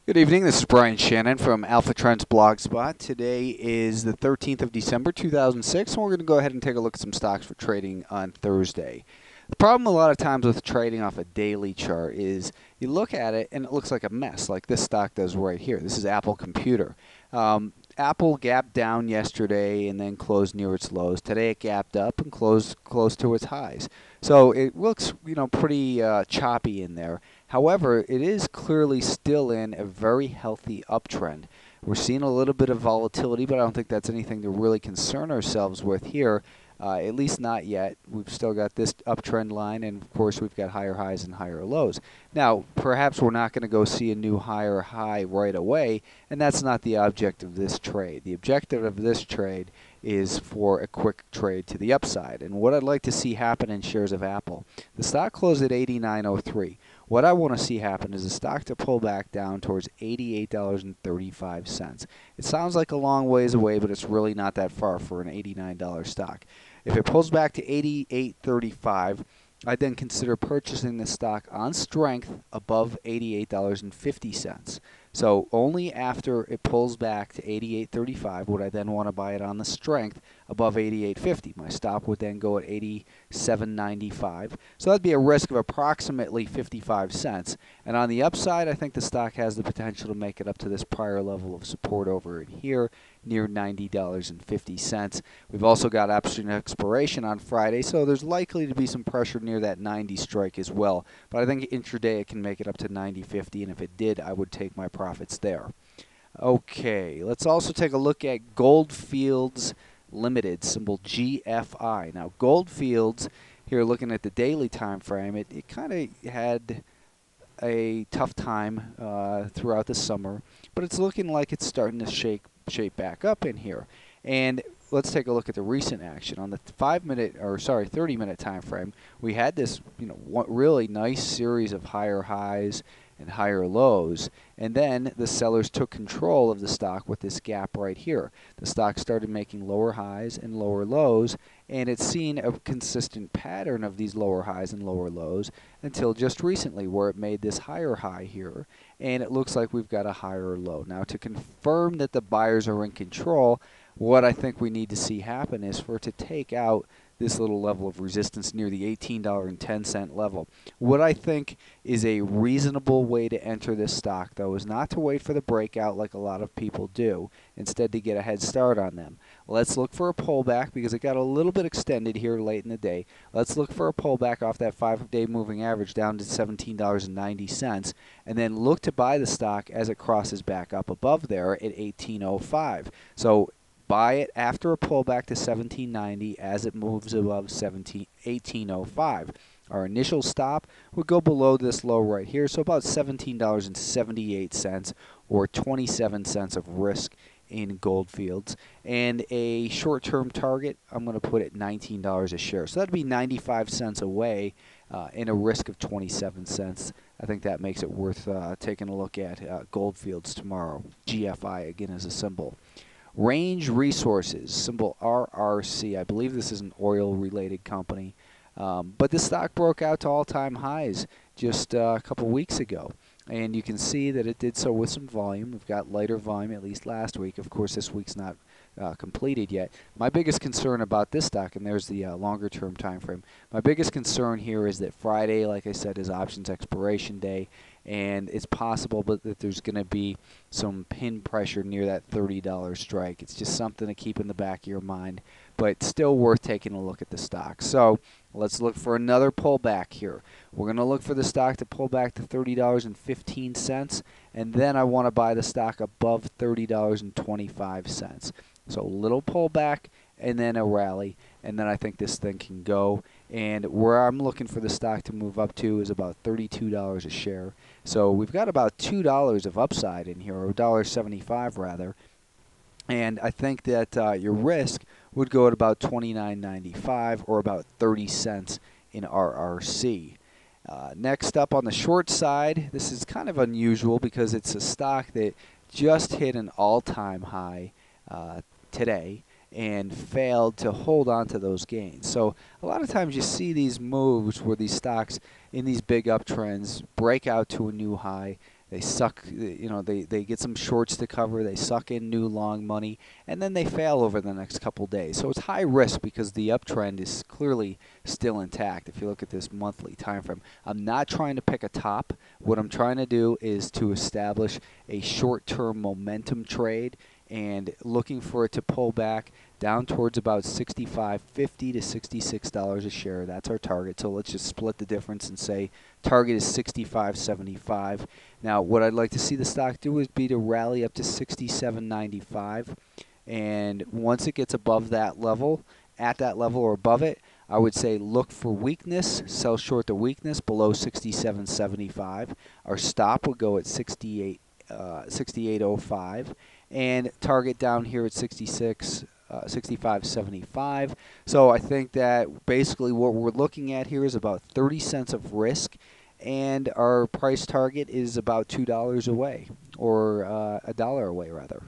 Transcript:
Good evening. This is Brian Shannon from Alpha Trends Blogspot. Today is the 13th of December 2006, and we're going to go ahead and take a look at some stocks for trading on Thursday. The problem a lot of times with trading off a daily chart is you look at it and it looks like a mess, like this stock does right here. This is Apple Computer. Apple gapped down yesterday and then closed near its lows. Today it gapped up and closed close to its highs. So it looks, pretty choppy in there. However, it is clearly still in a very healthy uptrend. We're seeing a little bit of volatility, but I don't think that's anything to really concern ourselves with here. At least not yet. We've still got this uptrend line, and of course we've got higher highs and higher lows. Now, perhaps we're not going to go see a new higher high right away, and that's not the object of this trade. The objective of this trade is for a quick trade to the upside. And what I'd like to see happen in shares of Apple, the stock closed at 89.03. What I want to see happen is the stock to pull back down towards $88.35. It sounds like a long ways away, but it's really not that far for an $89 stock. If it pulls back to $88.35, I'd then consider purchasing the stock on strength above $88.50. So only after it pulls back to $88.35 would I then want to buy it on the strength above $88.50. My stop would then go at $87.95. So that'd be a risk of approximately 55 cents. And on the upside, I think the stock has the potential to make it up to this prior level of support over in here near $90.50. We've also got option expiration on Friday, so there's likely to be some pressure near that 90 strike as well. But I think intraday it can make it up to 90.50, and if it did, I would take my profits there. Okay, let's also take a look at Fields Ltd, symbol GFI. Now, Fields, here looking at the daily time frame, it kind of had a tough time throughout the summer, but it's looking like it's starting to shape back up in here. And let's take a look at the recent action on the 30-minute time frame. We had this, really nice series of higher highs and higher lows, and then the sellers took control of the stock with this gap right here. The stock started making lower highs and lower lows, and it's seen a consistent pattern of these lower highs and lower lows until just recently, where it made this higher high here, and it looks like we've got a higher low. Now, to confirm that the buyers are in control, what I think we need to see happen is for it to take out this little level of resistance near the $18.10 level. What I think is a reasonable way to enter this stock, though, is not to wait for the breakout like a lot of people do, instead to get a head start on them. Let's look for a pullback because it got a little bit extended here late in the day. Let's look for a pullback off that 5-day moving average down to $17.90, and then look to buy the stock as it crosses back up above there at $18.05. So buy it after a pullback to $17.90 as it moves above $18.05. Our initial stop would go below this low right here, so about $17.78 or 27 cents of risk in Fields. And a short-term target, I'm going to put at $19 a share. So that'd be 95 cents away in a risk of 27 cents. I think that makes it worth taking a look at Fields tomorrow. GFI, again, as a symbol. Range Resources, symbol RRC. I believe this is an oil-related company. But the stock broke out to all-time highs just a couple weeks ago. And you can see that it did so with some volume. We've got lighter volume, at least last week. Of course, this week's not completed yet. My biggest concern about this stock, and there's the longer-term time frame, my biggest concern here is that Friday, like I said, is options expiration day, and it's possible that there's going to be some pin pressure near that $30 strike. It's just something to keep in the back of your mind, but still worth taking a look at the stock. So let's look for another pullback here. We're going to look for the stock to pull back to $30.15, and then I want to buy the stock above $30.25. So a little pullback and then a rally, and then I think this thing can go. And where I'm looking for the stock to move up to is about $32 a share. So we've got about $2 of upside in here, or $1.75 rather. And I think that your risk would go at about $29.95 or about 30 cents in RRC. Next up on the short side, this is kind of unusual because it's a stock that just hit an all-time high today and failed to hold on to those gains. So a lot of times you see these moves where these stocks in these big uptrends break out to a new high. They suck, they get some shorts to cover, they suck in new long money, and then they fail over the next couple days. So it's high risk because the uptrend is clearly still intact if you look at this monthly time frame. I'm not trying to pick a top. What I'm trying to do is to establish a short-term momentum trade and looking for it to pull back down towards about $65.50 to $66 a share. That's our target. So let's just split the difference and say target is $65.75. Now, what I'd like to see the stock do is be to rally up to $67.95. And once it gets above that level, at that level or above it, I would say look for weakness, sell short the weakness below $67.75. Our stop would go at 68.05, and target down here at 65.75. So I think that basically what we're looking at here is about 30 cents of risk, and our price target is about $2 away, or $1 away rather.